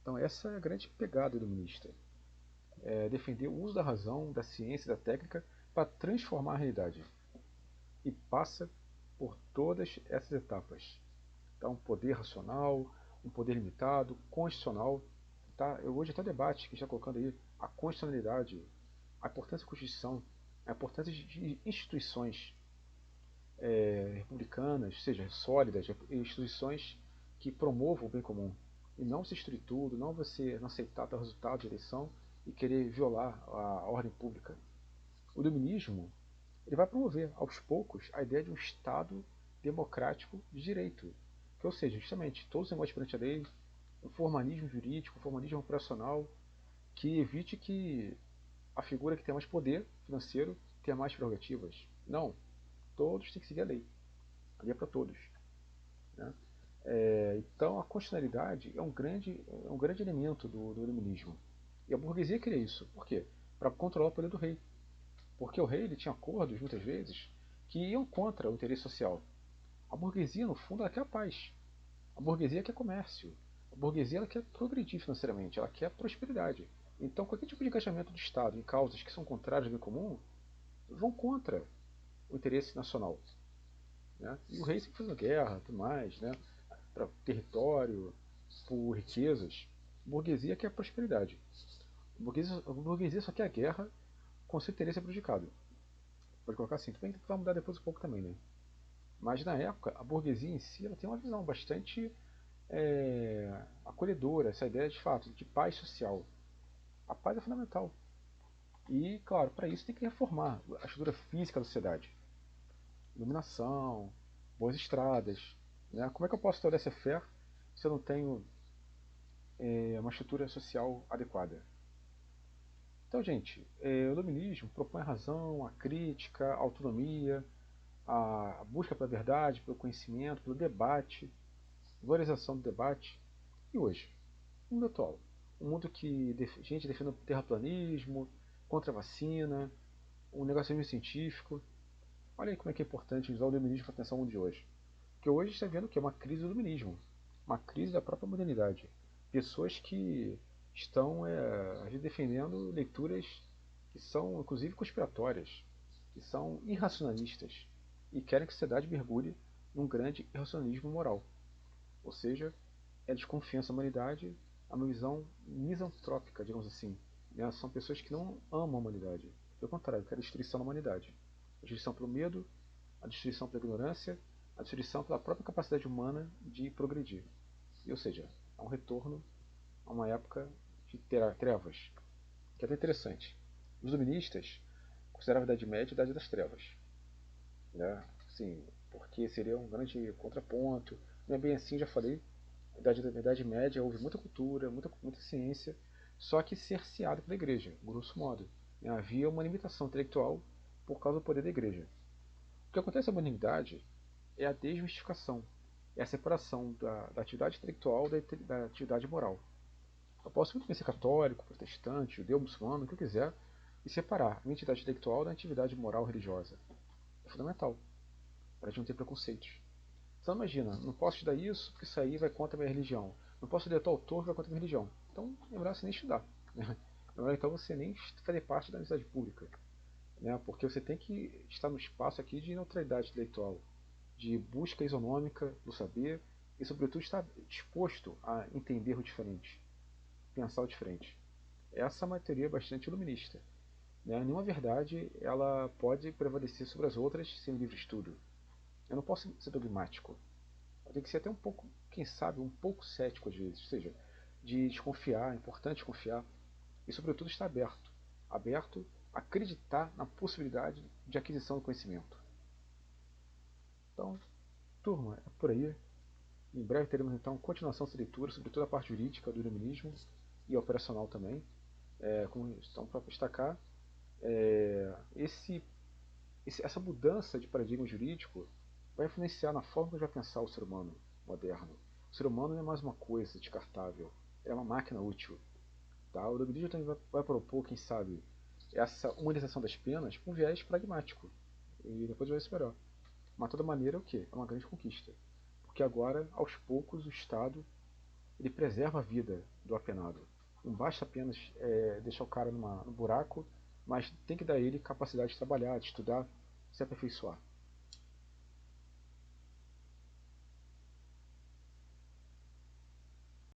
Então essa é a grande pegada iluminista. É defender o uso da razão, da ciência e da técnica para transformar a realidade. E passa por todas essas etapas. Então, um poder racional, um poder limitado, constitucional. Tá? Hoje até o debate que está colocando aí a constitucionalidade, a importância da Constituição, a importância de instituições republicanas, seja sólidas, instituições que promovam o bem comum. E não se destruir tudo, não você não aceitar o resultado da eleição e querer violar a ordem pública. O dominismo ele vai promover, aos poucos, a ideia de um Estado democrático de direito. Que, ou seja, justamente, todos os negócios perante a lei, um formalismo jurídico, um formalismo operacional, que evite que a figura que tem mais poder financeiro tenha mais prerrogativas. Não. Todos têm que seguir a lei. A lei é para todos. Né? Então, a constitucionalidade é um grande elemento do iluminismo. E a burguesia queria isso. Por quê? Para controlar o poder do rei. Porque o rei ele tinha acordos, muitas vezes, que iam contra o interesse social. A burguesia, no fundo, ela quer a paz. A burguesia quer comércio. A burguesia ela quer progredir financeiramente, ela quer prosperidade. Então, qualquer tipo de engajamento do Estado em causas que são contrárias ao bem comum vão contra o interesse nacional. Né? E o rei sempre fazendo guerra, tudo mais, né? Para território, por riquezas. A burguesia quer prosperidade. A burguesia só quer a guerra com seu interesse é prejudicado. Pode colocar assim, tudo bem que vai mudar depois um pouco também, né? Mas na época, a burguesia em si ela tem uma visão bastante acolhedora, essa ideia de fato de paz social. A paz é fundamental. E, claro, para isso tem que reformar a estrutura física da sociedade. Iluminação, boas estradas. Né? Como é que eu posso ter essa fé se eu não tenho uma estrutura social adequada? Então, gente, o iluminismo propõe a razão, a crítica, a autonomia, a busca pela verdade, pelo conhecimento, pelo debate, valorização do debate. E hoje? No mundo atual? Um mundo que gente defendendo terraplanismo, contra a vacina, um negacionismo científico. Olha aí como é que é importante usar o iluminismo para pensar o mundo de hoje. Porque hoje está vendo que é uma crise do iluminismo, uma crise da própria modernidade. Pessoas que estão defendendo leituras que são inclusive conspiratórias, que são irracionalistas e querem que a sociedade mergulhe num grande irracionalismo moral. Ou seja, é desconfiança da humanidade é uma visão misantrópica, digamos assim. Né? São pessoas que não amam a humanidade. Pelo contrário, querem a destruição da humanidade. A destruição pelo medo, a destruição pela ignorância, a destruição pela própria capacidade humana de progredir. Ou seja, é um retorno a uma época de trevas, que é até interessante. Os iluministas consideravam a Idade Média a Idade das Trevas, né? Sim, porque seria um grande contraponto. Não é bem assim, já falei. A Idade Média houve muita cultura, muita ciência, só que cerceada pela Igreja, grosso modo. Né? Havia uma limitação intelectual por causa do poder da Igreja. O que acontece na modernidade é a desmistificação, é a separação da atividade intelectual da atividade moral. Eu posso muito bem ser católico, protestante, judeu, muçulmano, o que eu quiser, e separar a minha atividade intelectual da atividade moral religiosa. É fundamental, para a gente não ter preconceitos. Então imagina, não posso estudar isso porque isso aí vai contra a minha religião. Não posso ler tal autor que vai contra a minha religião. Então é melhor você nem estudar. Né? É melhor então você nem fazer parte da universidade pública. Né? Porque você tem que estar no espaço aqui de neutralidade intelectual, de busca isonômica do saber e sobretudo estar disposto a entender o diferente, pensar o diferente. Essa é uma teoria bastante iluminista. Né? Nenhuma verdade ela pode prevalecer sobre as outras sem livre estudo. Eu não posso ser dogmático. Eu tenho que ser até um pouco, quem sabe, um pouco cético às vezes. Ou seja, de desconfiar, é importante confiar. E sobretudo estar aberto. Aberto a acreditar na possibilidade de aquisição do conhecimento. Então, turma, é por aí. Em breve teremos então continuação dessa leitura sobre toda a parte jurídica do iluminismo e operacional também. Como estão para destacar, essa mudança de paradigma jurídico vai influenciar na forma que vai pensar o ser humano moderno. O ser humano não é mais uma coisa descartável, é uma máquina útil. Tá? O iluminismo também vai propor, quem sabe, essa humanização das penas com viés pragmático. E depois vai esperar. Mas de toda maneira é o quê? É uma grande conquista. Porque agora, aos poucos, o Estado ele preserva a vida do apenado. Não basta apenas deixar o cara no buraco, mas tem que dar a ele capacidade de trabalhar, de estudar, se aperfeiçoar.